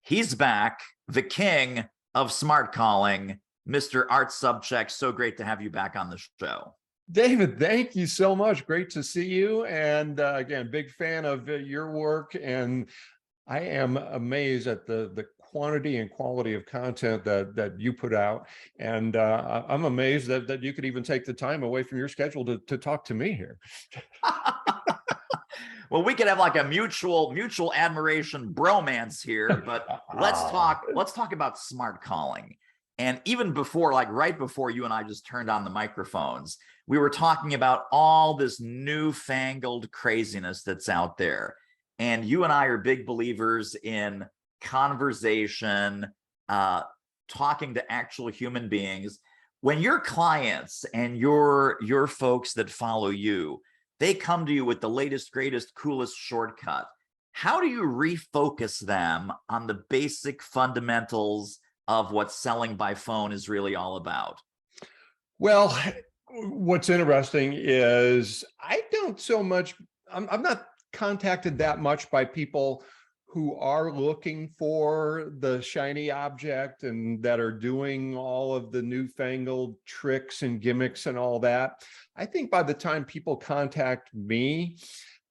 He's back, the king of smart calling, Mr. Art Sobczak. So great to have you back on the show. David, thank you so much. Great to see you. And again, big fan of your work. And I am amazed at the quantity and quality of content that you put out. And I'm amazed that you could even take the time away from your schedule to talk to me here. Well, we could have like a mutual admiration bromance here, but let's talk about smart calling. And even before, like right before you and I just turned on the microphones, we were talking about all this newfangled craziness that's out there. And you and I are big believers in conversation, talking to actual human beings. When your clients and your folks that follow you, they come to you with the latest, greatest, coolest shortcut, how do you refocus them on the basic fundamentals of what selling by phone is really all about? Well, what's interesting is I don't so much, I'm not contacted that much by people who are looking for the shiny object and that are doing all of the newfangled tricks and gimmicks and all that. I think by the time people contact me,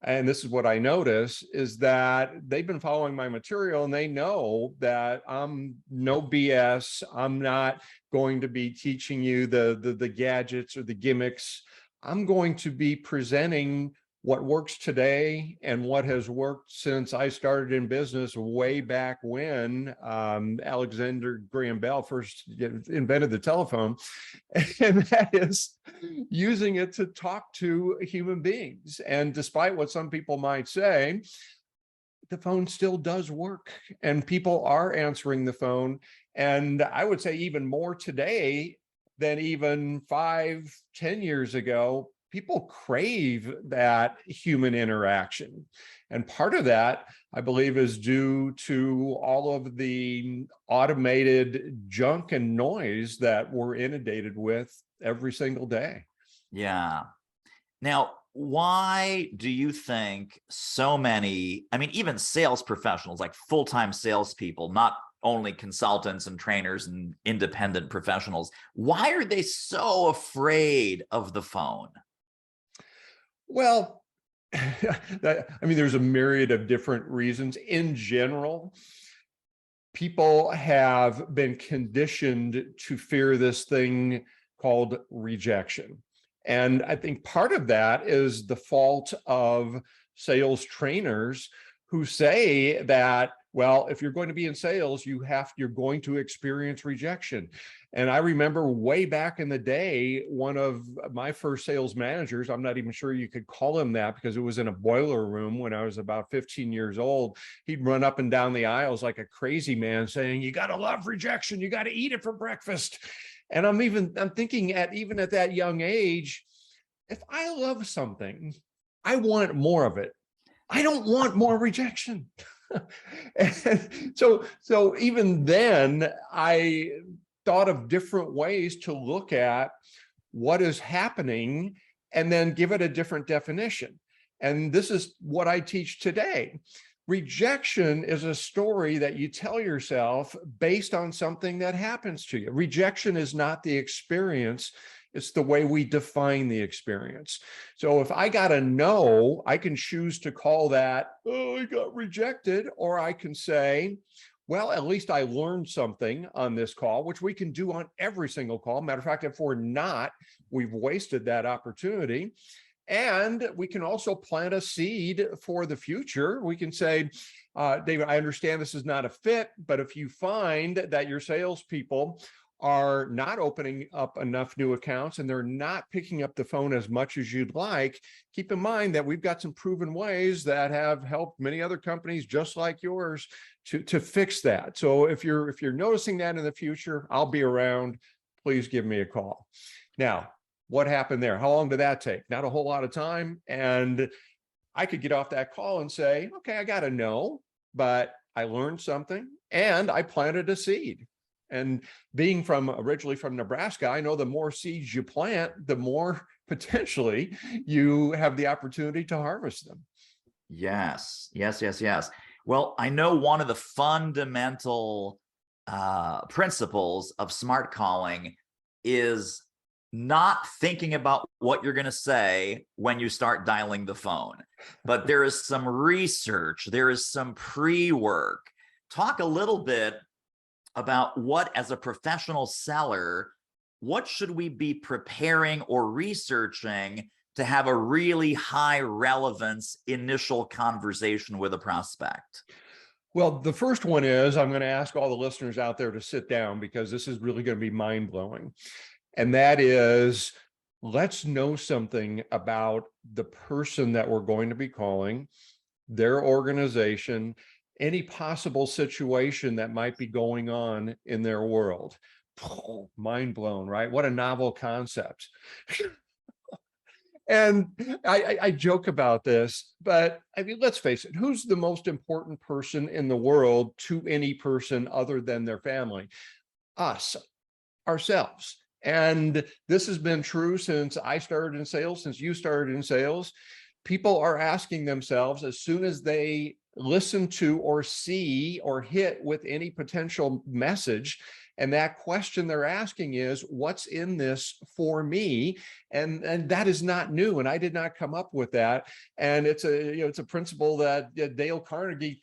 and this is what I notice, is that they've been following my material and they know that I'm no BS. I'm not going to be teaching you the gadgets or the gimmicks. I'm going to be presenting what works today and what has worked since I started in business way back when Alexander Graham Bell first invented the telephone. And that is using it to talk to human beings. And despite what some people might say, the phone still does work and people are answering the phone. And I would say even more today than even 5-10 years ago. People crave that human interaction. And part of that, I believe, is due to all of the automated junk and noise that we're inundated with every single day. Yeah. Now, why do you think so many, I mean, even sales professionals, like full-time salespeople, not only consultants and trainers and independent professionals, why are they so afraid of the phone? Well, I mean, there's a myriad of different reasons. In general, people have been conditioned to fear this thing called rejection. And I think part of that is the fault of sales trainers who say that, well, if you're going to be in sales, you're going to experience rejection. And I remember way back in the day, one of my first sales managers, I'm not even sure you could call him that because it was in a boiler room when I was about 15 years old. He'd run up and down the aisles like a crazy man saying, you got to love rejection. You got to eat it for breakfast. And I'm thinking even at that young age, if I love something, I want more of it. I don't want more rejection. And so even then, I thought of different ways to look at what is happening and then give it a different definition. And this is what I teach today. Rejection is a story that you tell yourself based on something that happens to you. Rejection is not the experience. It's the way we define the experience. So if I got a no, I can choose to call that, oh, I got rejected, or I can say, well, at least I learned something on this call, which we can do on every single call. Matter of fact, if we're not, we've wasted that opportunity. And we can also plant a seed for the future. We can say, David, I understand this is not a fit, but if you find that your salespeople are not opening up enough new accounts and they're not picking up the phone as much as you'd like, keep in mind that we've got some proven ways that have helped many other companies just like yours to fix that. So if you're noticing that in the future, I'll be around. Please give me a call. Now, what happened there? How long did that take? Not a whole lot of time. And I could get off that call and say, okay, I got a no, but I learned something and I planted a seed. And being originally from Nebraska, I know the more seeds you plant, the more potentially you have the opportunity to harvest them. Yes. Well, I know one of the fundamental principles of smart calling is not thinking about what you're going to say when you start dialing the phone, but there is some research, there is some pre-work. Talk a little bit about what, as a professional seller, what should we be preparing or researching to have a really high relevance initial conversation with a prospect? Well, the first one is, I'm going to ask all the listeners out there to sit down, because this is really going to be mind-blowing. And that is, let's know something about the person that we're going to be calling, their organization, any possible situation that might be going on in their world. Mind blown, right? What a novel concept. And I joke about this, but I mean, let's face it, who's the most important person in the world to any person other than their family? Us, ourselves. And this has been true since I started in sales, since you started in sales. People are asking themselves, as soon as they listen to or see or hit with any potential message, and that question they're asking is, what's in this for me? And that is not new. And I did not come up with that. And it's a principle that Dale Carnegie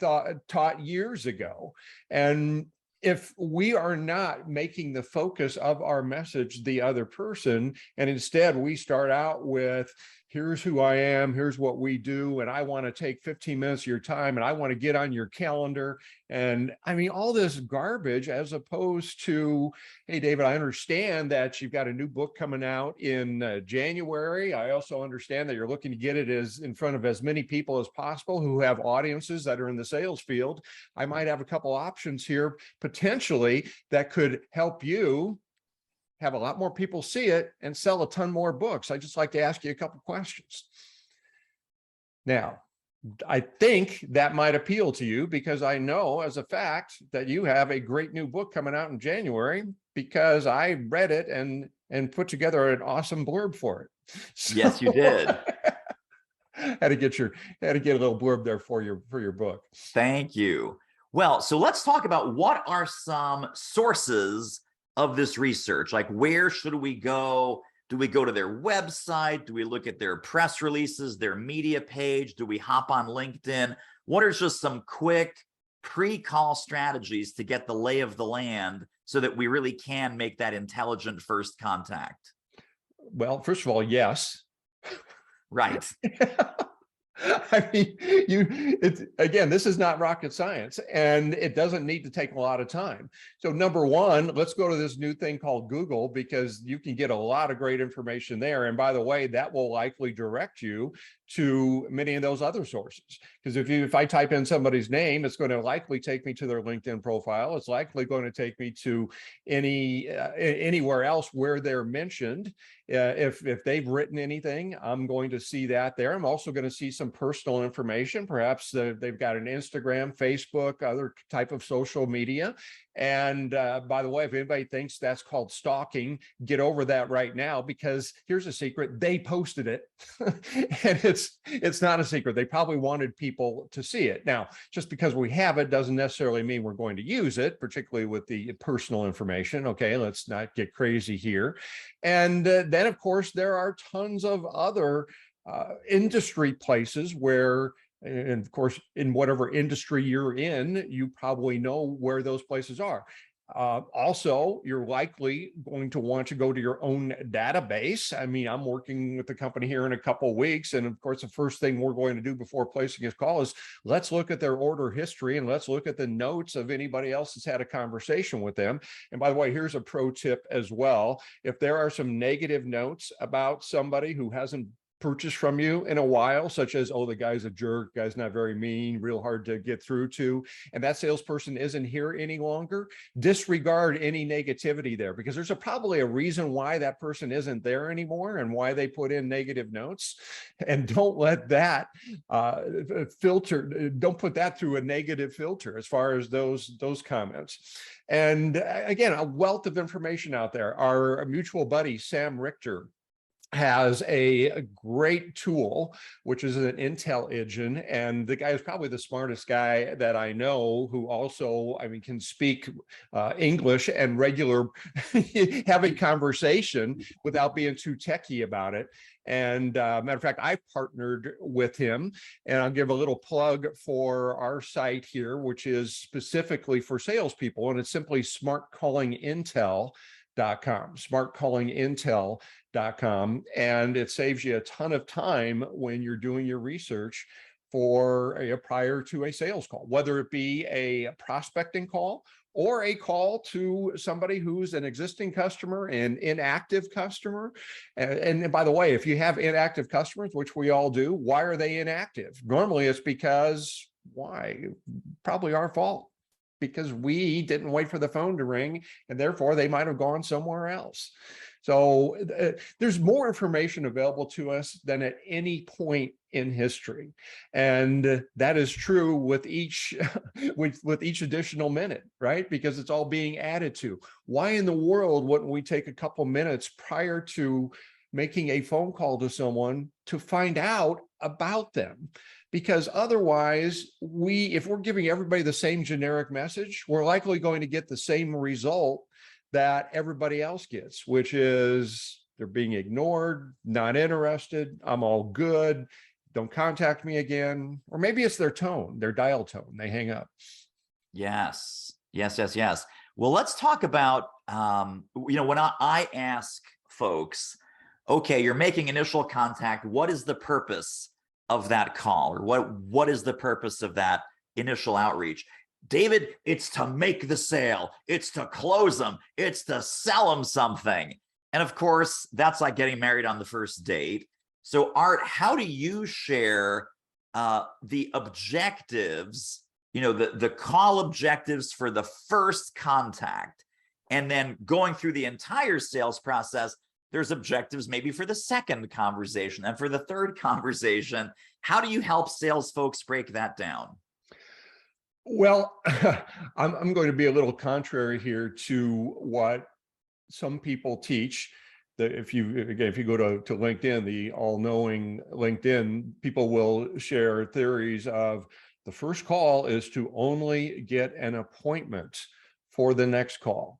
taught years ago. And if we are not making the focus of our message the other person, and instead we start out with, here's who I am, here's what we do, and I want to take 15 minutes of your time, and I want to get on your calendar. And I mean, all this garbage, as opposed to, hey, David, I understand that you've got a new book coming out in January. I also understand that you're looking to get it in front of as many people as possible who have audiences that are in the sales field. I might have a couple options here potentially that could help you have a lot more people see it and sell a ton more books. I'd just like to ask you a couple questions. Now, I think that might appeal to you, because I know as a fact that you have a great new book coming out in January, because I read it and put together an awesome blurb for it. So, yes, you did. had to get a little blurb there for your book. Thank you. Well, so let's talk about what are some sources of this research. Like, where should we go? Do we go to their website? Do we look at their press releases, their media page? Do we hop on LinkedIn? What are just some quick pre-call strategies to get the lay of the land so that we really can make that intelligent first contact? Well, first of all, yes. Right. I mean, again, this is not rocket science, and it doesn't need to take a lot of time. So number one, let's go to this new thing called Google, because you can get a lot of great information there. And by the way, that will likely direct you to many of those other sources. Because if I type in somebody's name, it's going to likely take me to their LinkedIn profile. It's likely going to take me to anywhere else where they're mentioned. If they've written anything, I'm going to see that there. I'm also going to see some personal information. Perhaps they've got an Instagram, Facebook, other type of social media. And by the way, if anybody thinks that's called stalking, get over that right now, because here's a secret: they posted it. And it's not a secret. They probably wanted people to see it. Now, just because we have it doesn't necessarily mean we're going to use it, particularly with the personal information. Okay, let's not get crazy here. And then, of course, there are tons of other industry places where, and of course, in whatever industry you're in, you probably know where those places are. Also, you're likely going to want to go to your own database. I mean, I'm working with the company here in a couple of weeks. And of course, the first thing we're going to do before placing his call is let's look at their order history, and let's look at the notes of anybody else that's had a conversation with them. And by the way, here's a pro tip as well. If there are some negative notes about somebody who hasn't purchase from you in a while, such as, oh, the guy's a jerk, guy's not very mean, real hard to get through to, and that salesperson isn't here any longer, disregard any negativity there, because there's probably a reason why that person isn't there anymore and why they put in negative notes. And don't let that filter, don't put that through a negative filter as far as those comments. And again, a wealth of information out there. Our mutual buddy, Sam Richter, has a great tool, which is an Intel engine. And the guy is probably the smartest guy that I know, who also, I mean, can speak English and regular having conversation without being too techie about it. And matter of fact, I partnered with him, and I'll give a little plug for our site here, which is specifically for salespeople, and it's simply smartcallingintel.com, and it saves you a ton of time when you're doing your research prior to a sales call, whether it be a prospecting call or a call to somebody who's an existing customer, an inactive customer. And by the way, if you have inactive customers, which we all do, why are they inactive? Normally it's because, why? Probably our fault, because we didn't wait for the phone to ring, and therefore they might have gone somewhere else. So there's more information available to us than at any point in history. And that is true with each with each additional minute, right? Because it's all being added to. Why in the world wouldn't we take a couple minutes prior to making a phone call to someone to find out about them? Because otherwise, if we're giving everybody the same generic message, we're likely going to get the same result that everybody else gets, which is they're being ignored, not interested, I'm all good, don't contact me again. Or maybe it's their tone, their dial tone, they hang up. Yes. Well, let's talk about, when I ask folks, okay, you're making initial contact, what is the purpose of that call? Or what is the purpose of that initial outreach? David, it's to make the sale. It's to close them. It's to sell them something. And of course, that's like getting married on the first date. So Art, how do you share the objectives, the call objectives for the first contact, and then going through the entire sales process, there's objectives maybe for the second conversation and for the third conversation. How do you help sales folks break that down? Well, I'm going to be a little contrary here to what some people teach. That if you go to LinkedIn, the all-knowing LinkedIn, people will share theories of the first call is to only get an appointment for the next call.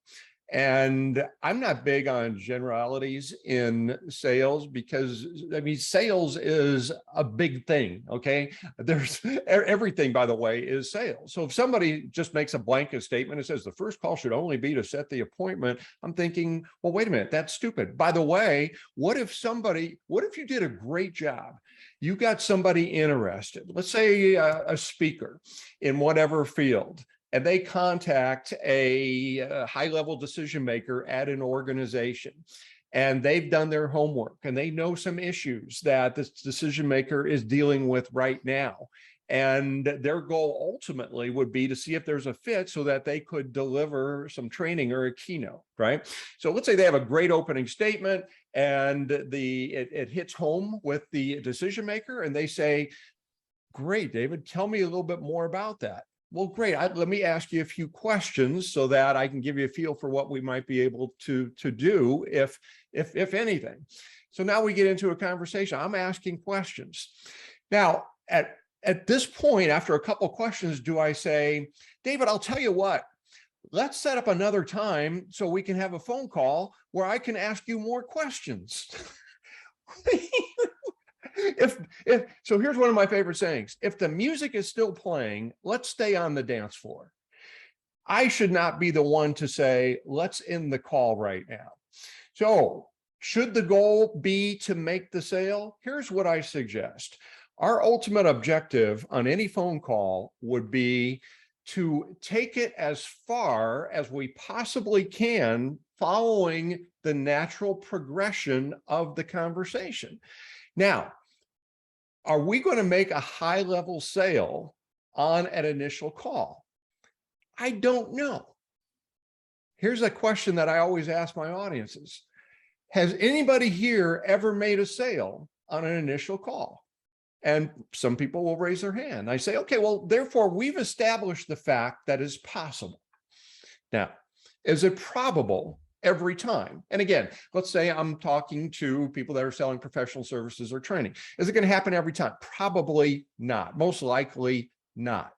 And I'm not big on generalities in sales, because I mean, sales is a big thing. Okay. There's everything, by the way, is sales. So if somebody just makes a blanket statement and says the first call should only be to set the appointment, I'm thinking, well, wait a minute, that's stupid. By the way, what if you did a great job? You got somebody interested, let's say a speaker in whatever field, and they contact a high-level decision maker at an organization, and they've done their homework and they know some issues that this decision maker is dealing with right now. And their goal ultimately would be to see if there's a fit so that they could deliver some training or a keynote, right? So let's say they have a great opening statement and it hits home with the decision maker, and they say, great, David, tell me a little bit more about that. Well, great. Let me ask you a few questions so that I can give you a feel for what we might be able to do, if anything. So now we get into a conversation. I'm asking questions. Now, at this point, after a couple of questions, do I say, David, I'll tell you what, let's set up another time so we can have a phone call where I can ask you more questions. So here's one of my favorite sayings: if the music is still playing, let's stay on the dance floor. I should not be the one to say, let's end the call right now. So should the goal be to make the sale? Here's what I suggest. Our ultimate objective on any phone call would be to take it as far as we possibly can, following the natural progression of the conversation. Now, are we going to make a high-level sale on an initial call? I don't know. Here's a question that I always ask my audiences. Has anybody here ever made a sale on an initial call? And some people will raise their hand. I say, okay, well, therefore, we've established the fact that it's possible. Now, is it probable every time. And again, let's say I'm talking to people that are selling professional services or training. Is it going to happen every time? Probably not. Most likely not,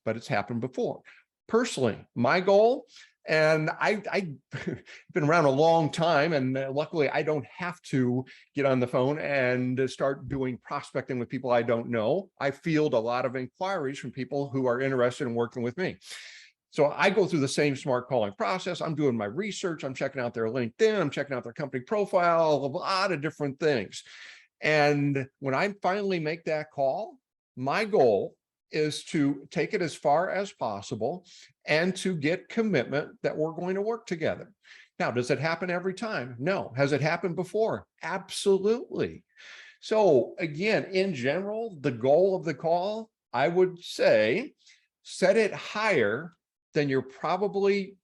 but it's happened before. Personally, my goal, and I've been around a long time, and luckily I don't have to get on the phone and start doing prospecting with people I don't know. I field a lot of inquiries from people who are interested in working with me. So I go through the same smart calling process. I'm doing my research. I'm checking out their LinkedIn. I'm checking out their company profile, a lot of different things. And when I finally make that call, my goal is to take it as far as possible and to get commitment that we're going to work together. Now, does it happen every time? No. Has it happened before? Absolutely. So again, in general, the goal of the call, I would say, set it higher than you're probably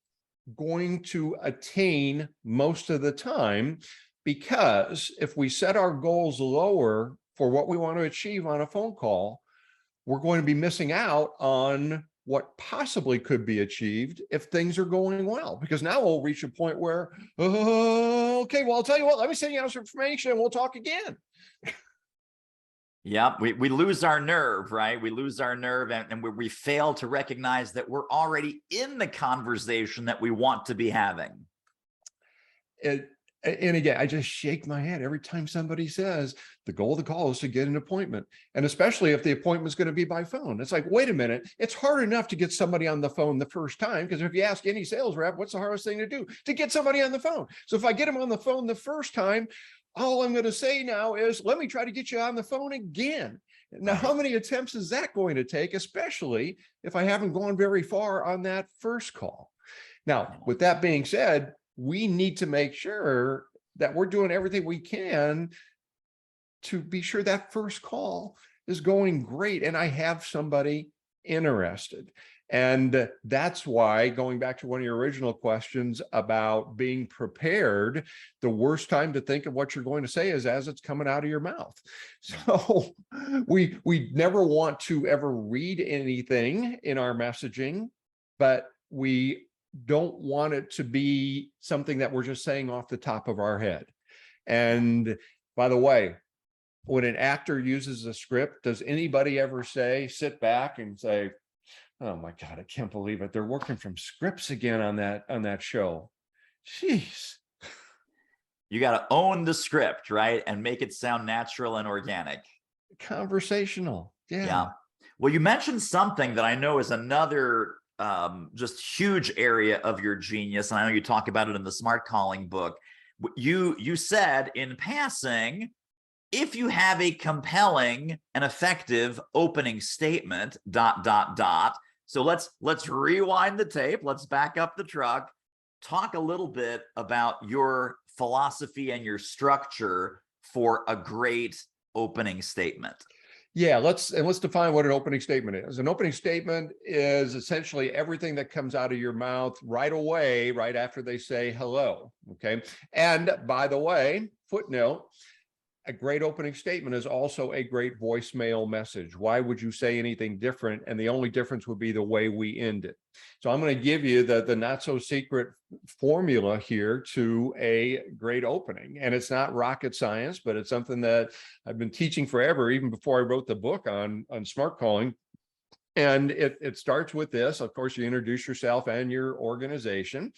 going to attain most of the time. Because if we set our goals lower for what we want to achieve on a phone call, we're going to be missing out on what possibly could be achieved if things are going well. Because now we'll reach a point where, okay, well, I'll tell you what, let me send you out some information and we'll talk again. Yeah, we lose our nerve, right? We lose our nerve, and we fail to recognize that we're already in the conversation that we want to be having. And again, I just shake my head every time somebody says the goal of the call is to get an appointment. And especially if the appointment is going to be by phone. It's like, wait a minute, it's hard enough to get somebody on the phone the first time. Because if you ask any sales rep, what's the hardest thing to do? To get somebody on the phone. So if I get them on the phone the first time, all I'm going to say now is, let me try to get you on the phone again. Now, how many attempts is that going to take, especially if I haven't gone very far on that first call? Now, with that being said, we need to make sure that we're doing everything we can to be sure that first call is going great and I have somebody interested. And that's why, going back to one of your original questions about being prepared, the worst time to think of what you're going to say is as it's coming out of your mouth. So we never want to ever read anything in our messaging, but we don't want it to be something that we're just saying off the top of our head. And by the way, when an actor uses a script, does anybody ever sit back and say, oh my God, I can't believe it, they're working from scripts again on that show? Jeez. You got to own the script, right? And make it sound natural and organic. Conversational. Yeah. Well, you mentioned something that I know is another just huge area of your genius. And I know you talk about it in the Smart Calling book. You said in passing, if you have a compelling and effective opening statement, ... So let's rewind the tape. Let's back up the truck. Talk a little bit about your philosophy and your structure for a great opening statement. Yeah, let's define what an opening statement is. An opening statement is essentially everything that comes out of your mouth right away, right after they say hello. Okay. And by the way, footnote, a great opening statement is also a great voicemail message. Why would you say anything different? And the only difference would be the way we end it. So I'm going to give you the not so secret formula here to a great opening. And it's not rocket science, but it's something that I've been teaching forever, even before I wrote the book on smart calling. And it starts with this. Of course, you introduce yourself and your organization.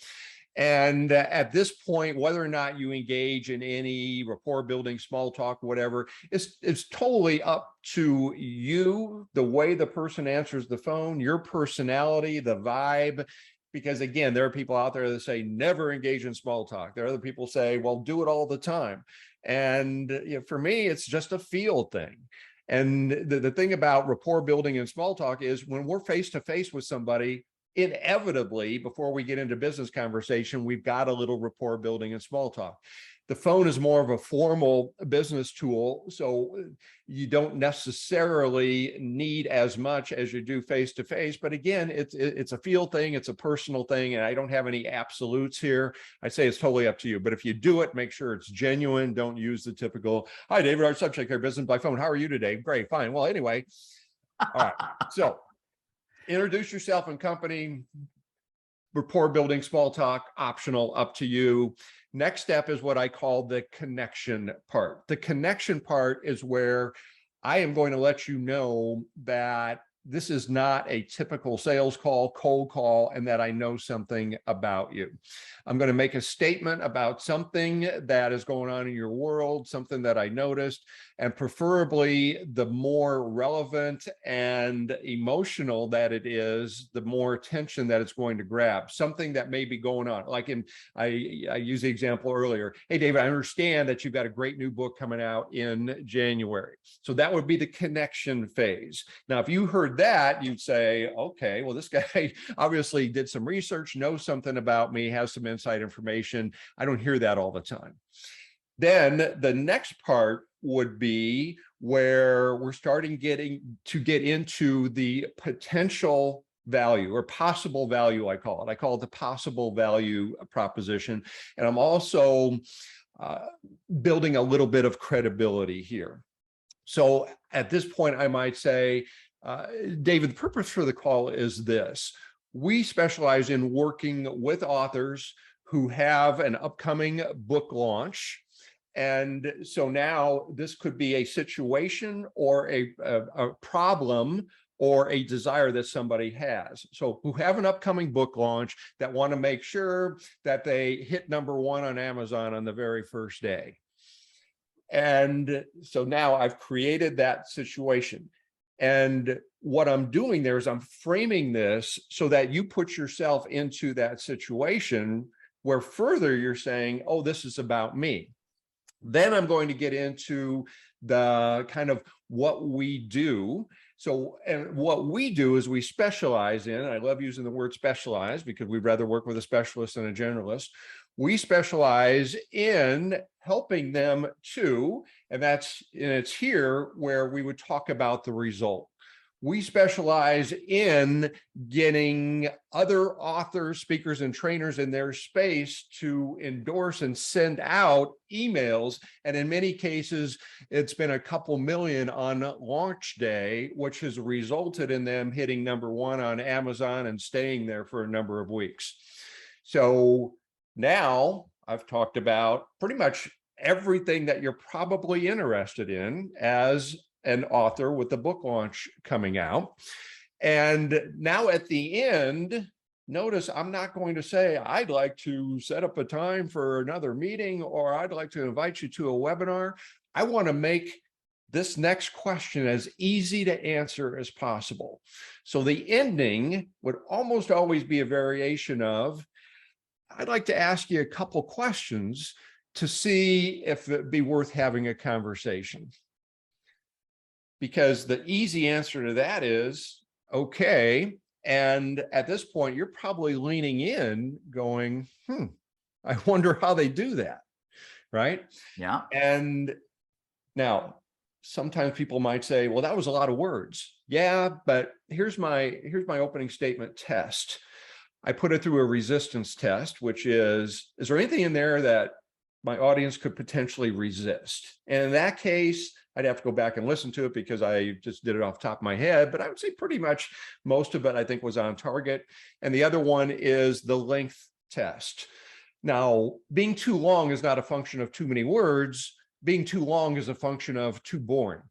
And at this point, whether or not you engage in any rapport building, small talk, whatever, it's totally up to you, the way the person answers the phone, your personality, the vibe. Because again, there are people out there that say never engage in small talk. There are other people say, well, do it all the time. And for me, it's just a feel thing. And the thing about rapport building and small talk is when we're face to face with somebody, inevitably, before we get into business conversation, we've got a little rapport building and small talk. The phone is more of a formal business tool, so you don't necessarily need as much as you do face to face. But again, it's a feel thing, it's a personal thing, and I don't have any absolutes here. I say it's totally up to you. But if you do it, make sure it's genuine. Don't use the typical, "Hi, David, our Sobczak here, business by phone. How are you today?" Great, fine. Well, anyway, all right. So introduce yourself and company. rapport building, small talk, optional, up to you. Next step is what I call the connection part. The connection part is where I am going to let you know that this is not a typical sales call, cold call, and that I know something about you. I'm going to make a statement about something that is going on in your world, something that I noticed, and preferably the more relevant and emotional that it is, the more attention that it's going to grab. Something that may be going on. Like I used the example earlier. Hey, David, I understand that you've got a great new book coming out in January. So that would be the connection phase. Now, if you heard that, you'd say, okay, well, this guy obviously did some research, knows something about me, has some inside information. I don't hear that all the time. Then the next part would be where we're starting to get into the potential value or possible value, I call it. I call it the possible value proposition. And I'm also building a little bit of credibility here. So at this point, I might say, David, the purpose for the call is this. We specialize in working with authors who have an upcoming book launch. And so now this could be a situation or a problem or a desire that somebody has. So who have an upcoming book launch that want to make sure that they hit #1 on Amazon on the very first day. And so now I've created that situation. And what I'm doing there is I'm framing this so that you put yourself into that situation where further you're saying, oh, this is about me. Then I'm going to get into the kind of what we do. So, and what we do is we specialize in, I love using the word specialize because we'd rather work with a specialist than a generalist. We specialize in helping them to, and it's here where we would talk about the result. We specialize in getting other authors, speakers, and trainers in their space to endorse and send out emails. And in many cases, it's been a couple million on launch day, which has resulted in them hitting #1 on Amazon and staying there for a number of weeks. So now I've talked about pretty much everything that you're probably interested in as an author with the book launch coming out. And now at the end, notice I'm not going to say, I'd like to set up a time for another meeting, or I'd like to invite you to a webinar. I want to make this next question as easy to answer as possible. So the ending would almost always be a variation of, I'd like to ask you a couple questions to see if it'd be worth having a conversation. Because the easy answer to that is, okay. And at this point, you're probably leaning in going, I wonder how they do that, right? Yeah. And now, sometimes people might say, well, that was a lot of words. Yeah, but here's my opening statement test. I put it through a resistance test, which is there anything in there that my audience could potentially resist? And in that case, I'd have to go back and listen to it because I just did it off the top of my head, but I would say pretty much most of it I think was on target. And the other one is the length test. Now, being too long is not a function of too many words. Being too long is a function of too boring.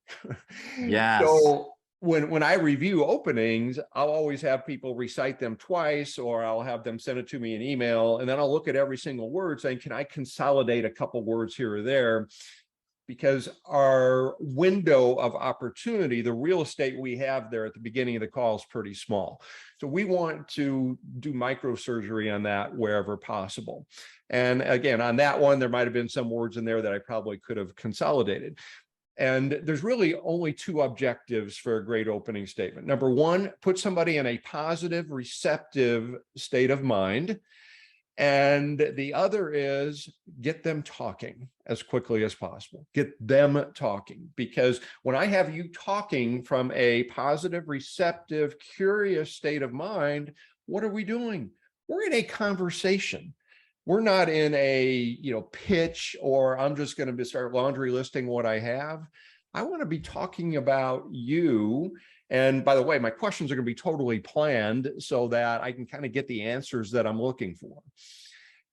Yes. So when I review openings, I'll always have people recite them twice, or I'll have them send it to me in email. And then I'll look at every single word saying, can I consolidate a couple words here or there? Because our window of opportunity, the real estate we have there at the beginning of the call is pretty small. So we want to do microsurgery on that wherever possible. And again, on that one, there might have been some words in there that I probably could have consolidated. And there's really only two objectives for a great opening statement. Number one, put somebody in a positive, receptive state of mind. And the other is get them talking as quickly as possible. Get them talking, because when I have you talking from a positive, receptive, curious state of mind, what are we doing? We're in a conversation. We're not in a pitch, or I'm just going to start laundry listing what I have. I want to be talking about you And by the way, my questions are going to be totally planned so that I can kind of get the answers that I'm looking for.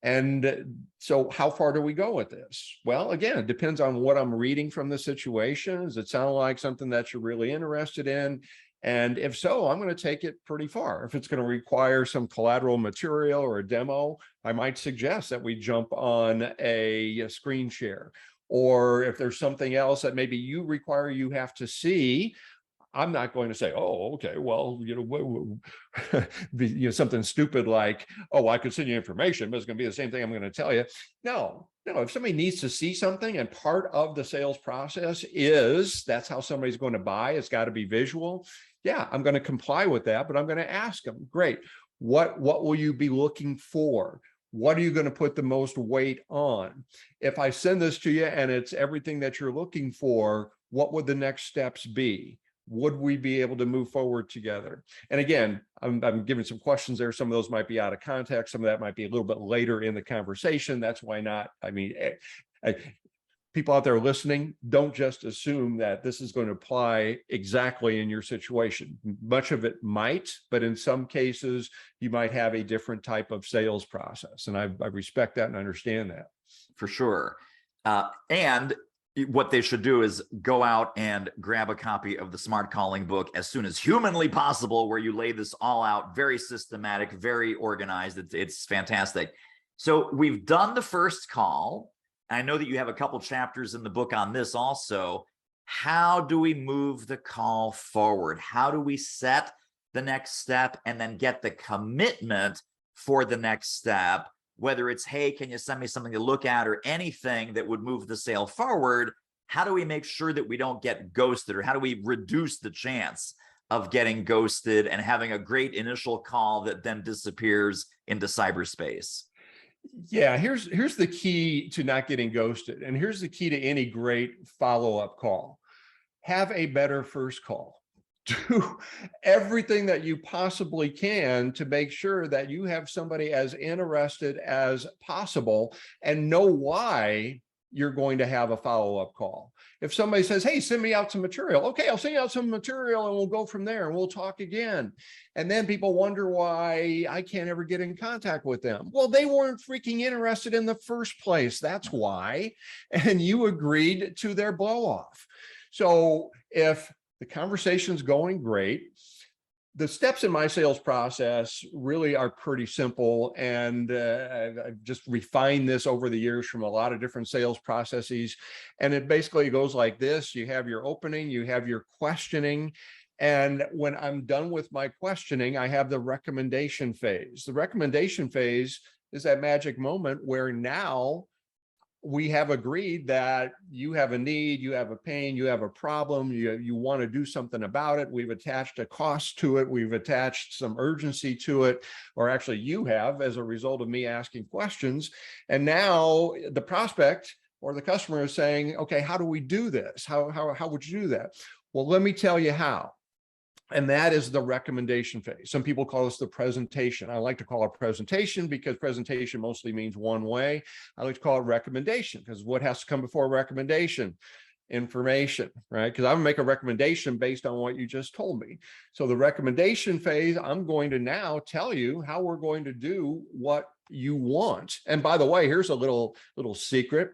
And so how far do we go with this? Well, again, it depends on what I'm reading from the situation. Does it sound like something that you're really interested in? And if so, I'm going to take it pretty far. If it's going to require some collateral material or a demo, I might suggest that we jump on a screen share. Or if there's something else that maybe you have to see, I'm not going to say, oh, okay, well, something stupid like, oh, I could send you information, but it's going to be the same thing I'm going to tell you. No, if somebody needs to see something and part of the sales process is that's how somebody's going to buy, it's got to be visual. Yeah, I'm going to comply with that, but I'm going to ask them, great, what will you be looking for? What are you going to put the most weight on? If I send this to you and it's everything that you're looking for, what would the next steps be? Would we be able to move forward together? And again, I'm giving some questions there. Some of those might be out of context. Some of that might be a little bit later in the conversation. That's why not. I mean, people out there listening, don't just assume that this is going to apply exactly in your situation. Much of it might, but in some cases, you might have a different type of sales process. And I respect that and understand that. For sure. And what they should do is go out and grab a copy of the Smart Calling book as soon as humanly possible, where you lay this all out, very systematic, very organized. It's fantastic. So we've done the first call. I know that you have a couple chapters in the book on this also. How do we move the call forward? How do we set the next step and then get the commitment for the next step? Whether it's, hey, can you send me something to look at, or anything that would move the sale forward? How do we make sure that we don't get ghosted, or how do we reduce the chance of getting ghosted and having a great initial call that then disappears into cyberspace? Yeah, here's the key to not getting ghosted. And here's the key to any great follow-up call. Have a better first call. Do everything that you possibly can to make sure that you have somebody as interested as possible and know why you're going to have a follow-up call. If somebody says, hey, send me out some material. Okay, I'll send you out some material and we'll go from there and we'll talk again. And then people wonder why I can't ever get in contact with them. Well, they weren't freaking interested in the first place. That's why. And you agreed to their blow off. So if the conversation's going great, the steps in my sales process really are pretty simple. And I've just refined this over the years from a lot of different sales processes. And it basically goes like this. You have your opening, you have your questioning. And when I'm done with my questioning, I have the recommendation phase. The recommendation phase is that magic moment where now we have agreed that you have a need, you have a pain, you have a problem, you want to do something about it. We've attached a cost to it. We've attached some urgency to it, or actually you have as a result of me asking questions. And now the prospect or the customer is saying, okay, how do we do this? How would you do that? Well, let me tell you how. And that is the recommendation phase. Some people call this the presentation. I like to call it presentation because presentation mostly means one way. I like to call it recommendation because what has to come before recommendation? Information, right? Because I'm gonna make a recommendation based on what you just told me. So the recommendation phase, I'm going to now tell you how we're going to do what you want. And by the way, here's a little secret.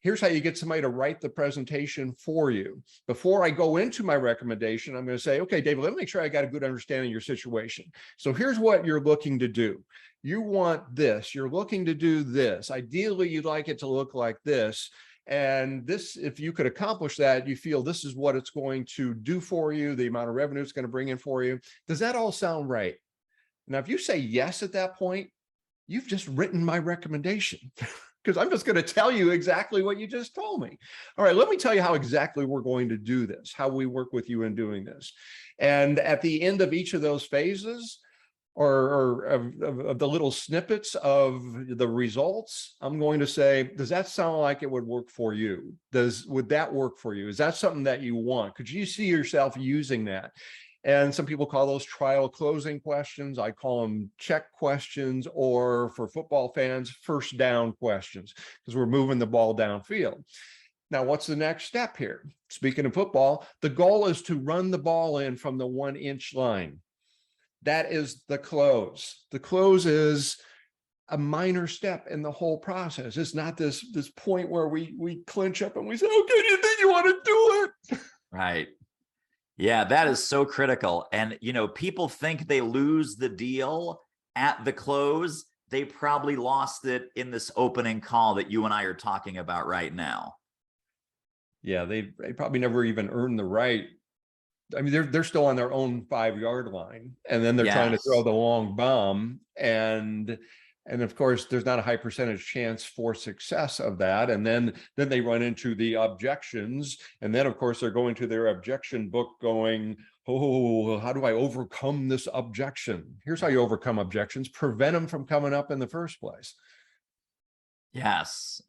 Here's how you get somebody to write the presentation for you. Before I go into my recommendation, I'm going to say, okay, David, let me make sure I got a good understanding of your situation. So here's what you're looking to do. You want this, you're looking to do this. Ideally, you'd like it to look like this. And this, if you could accomplish that, you feel this is what it's going to do for you, the amount of revenue it's going to bring in for you. Does that all sound right? Now, if you say yes at that point, you've just written my recommendation. Because I'm just going to tell you exactly what you just told me. All right, let me tell you how exactly we're going to do this, how we work with you in doing this. And at the end of each of those phases, or of the little snippets of the results, I'm going to say, does that sound like it would work for you? Would that work for you? Is that something that you want? Could you see yourself using that? And some people call those trial closing questions. I call them check questions, or for football fans, first down questions, because we're moving the ball downfield. Now, what's the next step here? Speaking of football, the goal is to run the ball in from the 1-inch line. That is the close. The close is a minor step in the whole process. It's not this point where we clinch up and we say, okay, do you think you want to do it? Right. Yeah, that is so critical. And, people think they lose the deal at the close. They probably lost it in this opening call that you and I are talking about right now. Yeah, they probably never even earned the right. I mean, they're still on their own 5-yard line, and then they're trying to throw the long bomb. And of course, there's not a high percentage chance for success of that. And then they run into the objections. And then, of course, they're going to their objection book going, oh, how do I overcome this objection? Here's how you overcome objections: prevent them from coming up in the first place. Yes.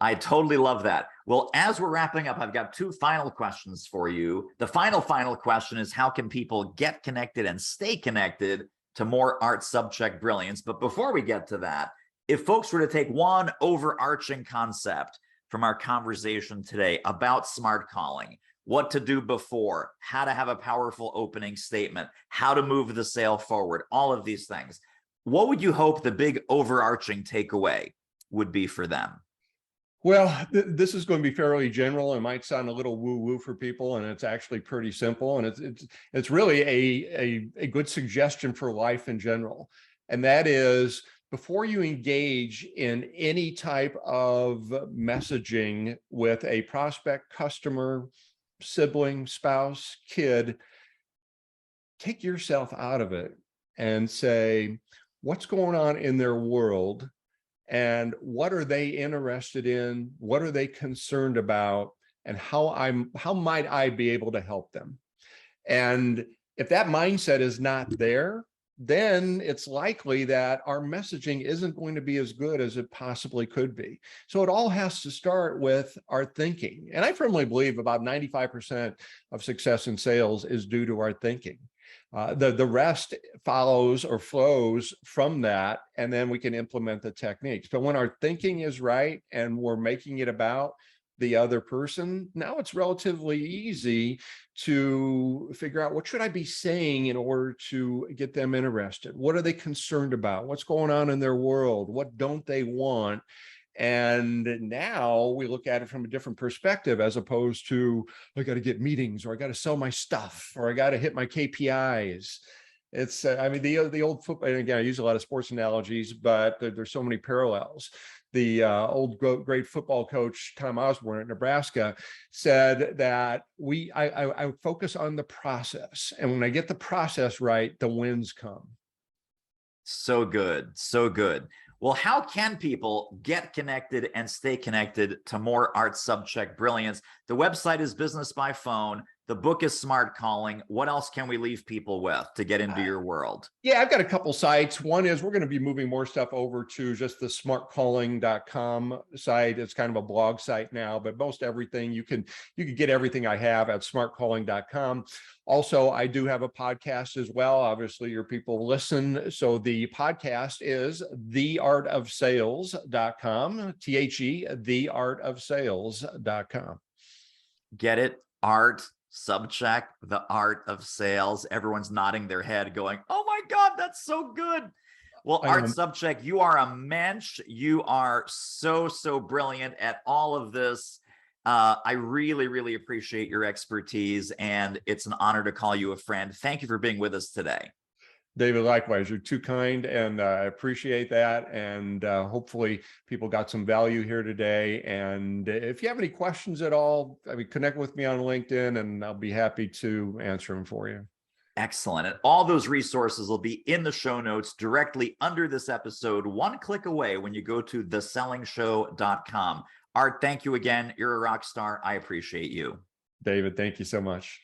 I totally love that. Well, as we're wrapping up, I've got 2 final questions for you. The final question is, how can people get connected and stay connected to more Art Sobczak brilliance? But before we get to that, if folks were to take one overarching concept from our conversation today about smart calling, what to do before, how to have a powerful opening statement, how to move the sale forward, all of these things, what would you hope the big overarching takeaway would be for them? Well, this is going to be fairly general. It might sound a little woo-woo for people, and it's actually pretty simple. And it's really a good suggestion for life in general. And that is, before you engage in any type of messaging with a prospect, customer, sibling, spouse, kid, take yourself out of it and say, what's going on in their world? And what are they interested in? What are they concerned about? And how might I be able to help them? And if that mindset is not there, then it's likely that our messaging isn't going to be as good as it possibly could be. So it all has to start with our thinking. And I firmly believe about 95% of success in sales is due to our thinking. The rest follows or flows from that, and then we can implement the techniques. But when our thinking is right and we're making it about the other person, now it's relatively easy to figure out, what should I be saying in order to get them interested? What are they concerned about? What's going on in their world? What don't they want? And now we look at it from a different perspective, as opposed to, I got to get meetings, or I got to sell my stuff, or I got to hit my KPIs. It's, I mean, the old football, and again, I use a lot of sports analogies, but there's so many parallels. The old great football coach, Tom Osborne at Nebraska, said that I focus on the process. And when I get the process right, the wins come. So good. So good. Well, how can people get connected and stay connected to more Art Sobczak brilliance? The website is Business by Phone. The book is Smart Calling. What else can we leave people with to get into your world? Yeah, I've got a couple sites. One is, we're going to be moving more stuff over to just the smartcalling.com site. It's kind of a blog site now, but most everything you can get everything I have at smartcalling.com. Also, I do have a podcast as well. Obviously, your people listen. So the podcast is theartofsales.com, theartofsales.com. Get it? Art Sobczak, the art of sales. Everyone's nodding their head going, oh my God, that's so good. Well, Art Sobczak, you are a mensch. You are so brilliant at all of this. I really, really appreciate your expertise, and it's an honor to call you a friend. Thank you for being with us today. David, likewise, you're too kind, and I appreciate that. And hopefully people got some value here today. And if you have any questions at all, I mean, connect with me on LinkedIn, and I'll be happy to answer them for you. Excellent. And all those resources will be in the show notes directly under this episode, one click away when you go to thesellingshow.com. Art, thank you again. You're a rock star. I appreciate you. David, thank you so much.